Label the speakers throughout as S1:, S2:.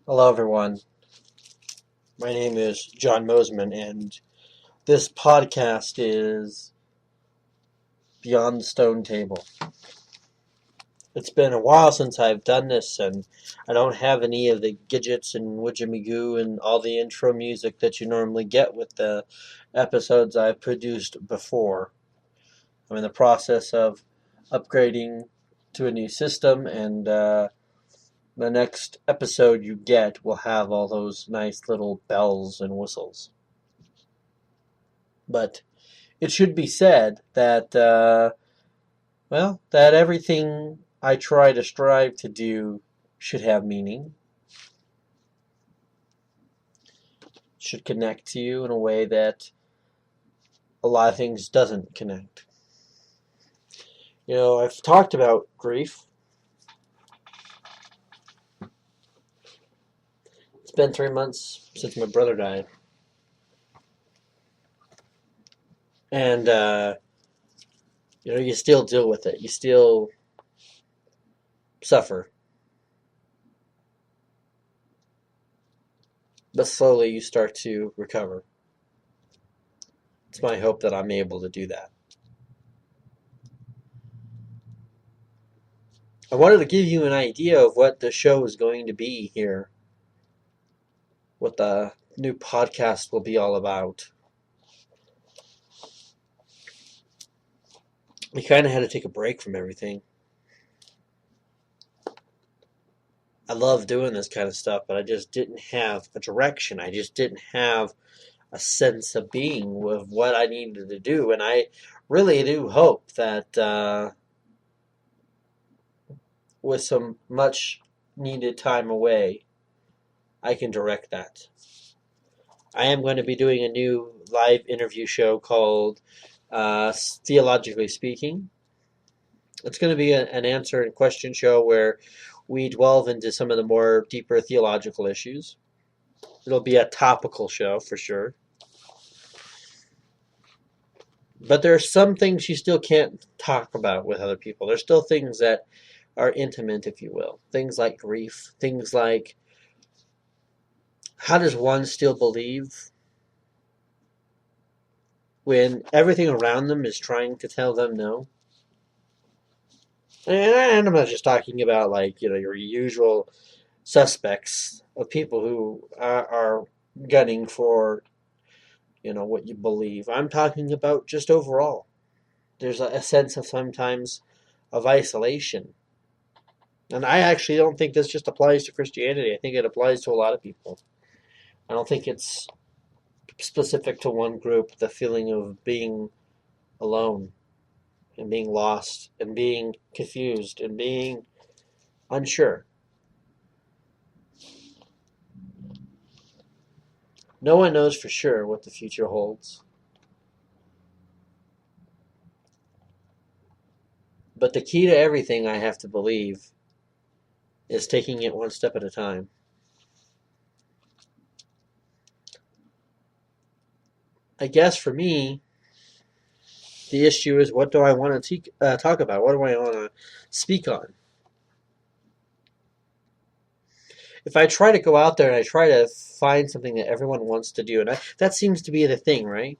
S1: Hello, everyone. My name is John Mosman, and this podcast is Beyond the Stone Table. It's been a while since I've done this, and I don't have any of the gadgets and widgetamigoo and all the intro music that you normally get with the episodes I've produced before. I'm in the process of upgrading to a new system, and the next episode you get will have all those nice little bells and whistles. But it should be said that, that everything I try to strive to do should have meaning, should connect to you in a way that a lot of things doesn't connect. You know, I've talked about grief. It's been 3 months since my brother died. And, you still deal with it. You still suffer. But slowly you start to recover. It's my hope that I'm able to do that. I wanted to give you an idea of what the show is going to be here, what the new podcast will be all about. We kind of had to take a break from everything. I love doing this kind of stuff, but I just didn't have a direction. I just didn't have a sense of being with what I needed to do. And I really do hope that with some much needed time away, I can direct that. I am going to be doing a new live interview show called Theologically Speaking. It's going to be an answer and question show where we delve into some of the more deeper theological issues. It'll be a topical show for sure. But there are some things you still can't talk about with other people. There's still things that are intimate, if you will. Things like grief. Things like, how does one still believe when everything around them is trying to tell them no? And I'm not just talking about your usual suspects of people who are gunning for what you believe. I'm talking about just overall. There's a sense of sometimes of isolation. And I actually don't think this just applies to Christianity. I think it applies to a lot of people. I don't think it's specific to one group, the feeling of being alone and being lost and being confused and being unsure. No one knows for sure what the future holds. But the key to everything, I have to believe, is taking it one step at a time. I guess for me, the issue is, what do I want to talk about? What do I want to speak on? If I try to go out there and I try to find something that everyone wants to do, and that seems to be the thing, right?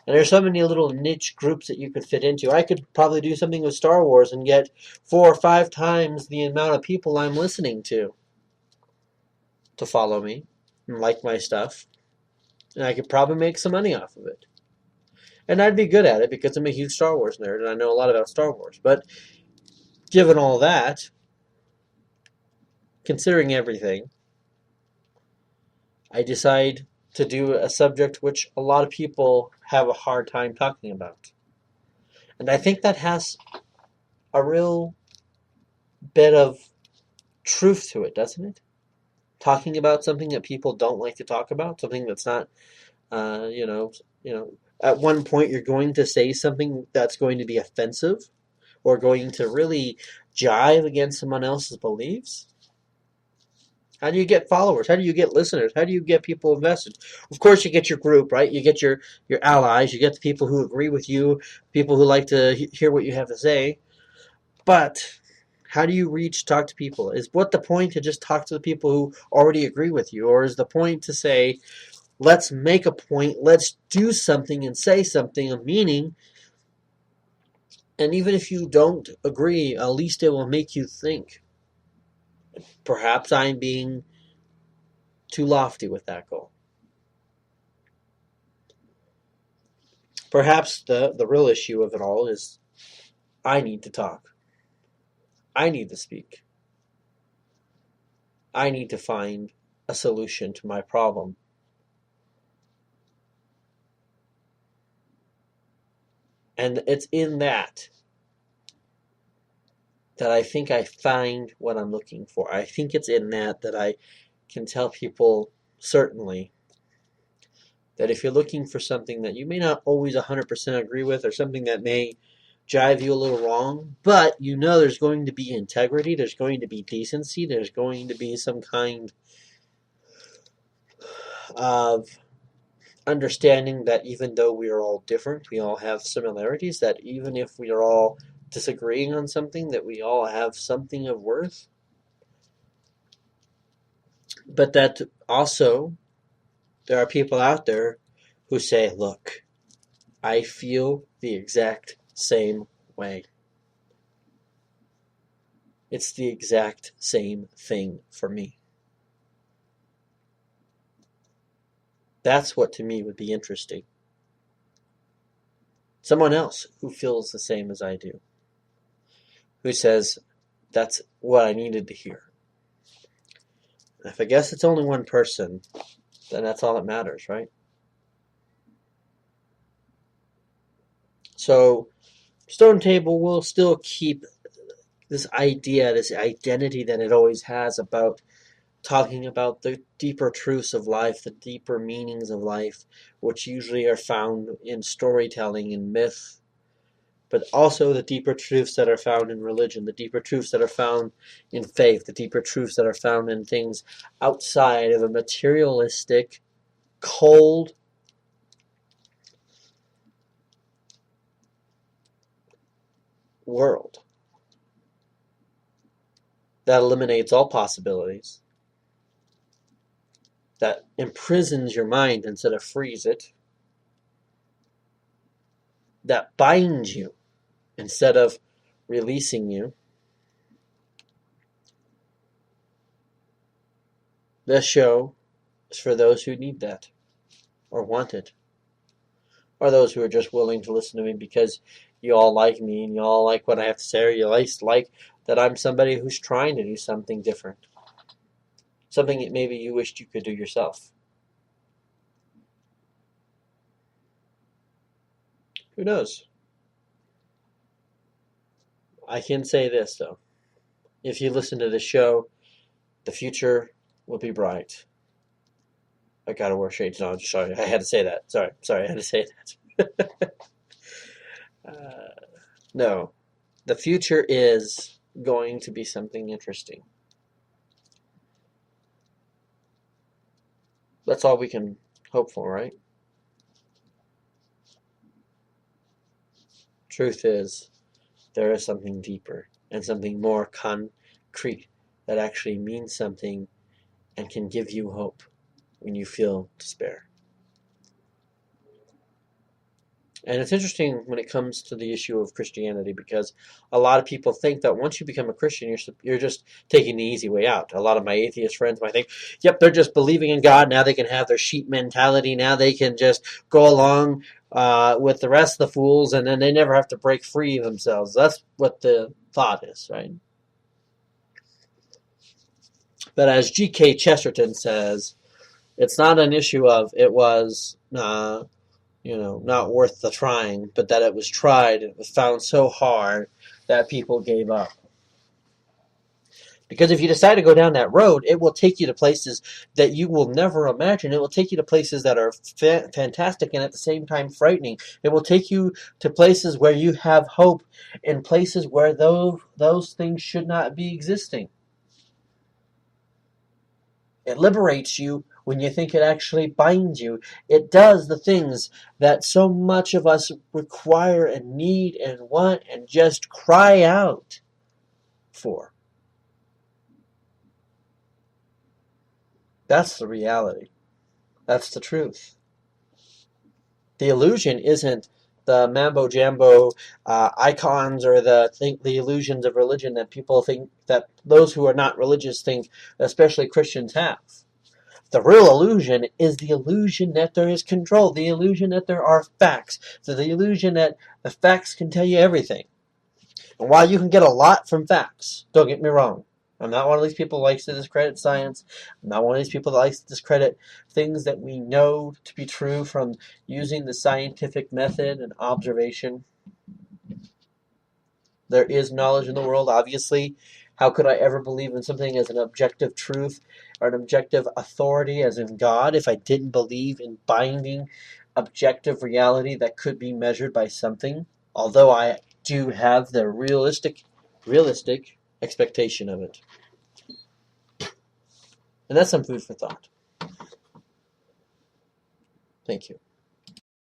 S1: And there's so many little niche groups that you could fit into. I could probably do something with Star Wars and get 4 or 5 times the amount of people I'm listening to follow me and like my stuff. And I could probably make some money off of it. And I'd be good at it because I'm a huge Star Wars nerd and I know a lot about Star Wars. But given all that, considering everything, I decide to do a subject which a lot of people have a hard time talking about. And I think that has a real bit of truth to it, doesn't it? Talking about something that people don't like to talk about, something that's not, at one point you're going to say something that's going to be offensive or going to really jive against someone else's beliefs. How do you get followers? How do you get listeners? How do you get people invested? Of course, you get your group, right? You get your allies. You get the people who agree with you, people who like to hear what you have to say. But How do you talk to people? Is what the point to just talk to the people who already agree with you? Or is the point to say, let's make a point, let's do something and say something of meaning, and even if you don't agree, at least it will make you think. Perhaps I'm being too lofty with that goal. Perhaps the real issue of it all is I need to talk. I need to speak. I need to find a solution to my problem. And it's in that I think I find what I'm looking for. I think it's in that I can tell people certainly that if you're looking for something that you may not always 100% agree with, or something that may jive you a little wrong, but you know there's going to be integrity, there's going to be decency, there's going to be some kind of understanding that even though we are all different, we all have similarities, that even if we are all disagreeing on something, that we all have something of worth, but that also there are people out there who say, look, I feel the exact same way. It's the exact same thing for me. That's what to me would be interesting. Someone else who feels the same as I do. Who says, that's what I needed to hear. If I guess it's only one person, then that's all that matters, right? So, Stone Table will still keep this idea, this identity that it always has about talking about the deeper truths of life, the deeper meanings of life, which usually are found in storytelling and myth, but also the deeper truths that are found in religion, the deeper truths that are found in faith, the deeper truths that are found in things outside of a materialistic, cold, world that eliminates all possibilities, that imprisons your mind instead of frees it, that binds you instead of releasing you. This show is for those who need that, or want it, or those who are just willing to listen to me because you all like me and you all like what I have to say, or you at least like that I'm somebody who's trying to do something different, something that maybe you wished you could do yourself. Who knows? I can say this, though. If you listen to this show, the future will be bright. I gotta wear shades now. Sorry, I had to say that. Sorry, I had to say that. No, the future is going to be something interesting. That's all we can hope for, right? Truth is, there is something deeper and something more concrete that actually means something and can give you hope when you feel despair. And it's interesting when it comes to the issue of Christianity, because a lot of people think that once you become a Christian, you're just taking the easy way out. A lot of my atheist friends might think, yep, they're just believing in God. Now they can have their sheep mentality. Now they can just go along with the rest of the fools, and then they never have to break free of themselves. That's what the thought is, right? But as G.K. Chesterton says, it's not an issue of it was not worth the trying, but that it was tried and it was found so hard that people gave up. Because if you decide to go down that road, it will take you to places that you will never imagine. It will take you to places that are fantastic and at the same time frightening. It will take you to places where you have hope, and places where those things should not be existing. It liberates you when you think it actually binds you. It does the things that so much of us require and need and want and just cry out. for. That's the reality. That's the truth. The illusion isn't the mambo jambo icons or the illusions of religion that people think, that those who are not religious think, especially Christians, have. The real illusion is the illusion that there is control, the illusion that there are facts, so the illusion that the facts can tell you everything. And while you can get a lot from facts, don't get me wrong, I'm not one of these people who likes to discredit science. I'm not one of these people that likes to discredit things that we know to be true from using the scientific method and observation. There is knowledge in the world, obviously. How could I ever believe in something as an objective truth or an objective authority as in God if I didn't believe in binding objective reality that could be measured by something? Although I do have the realistic expectation of it. And that's some food for thought. Thank you.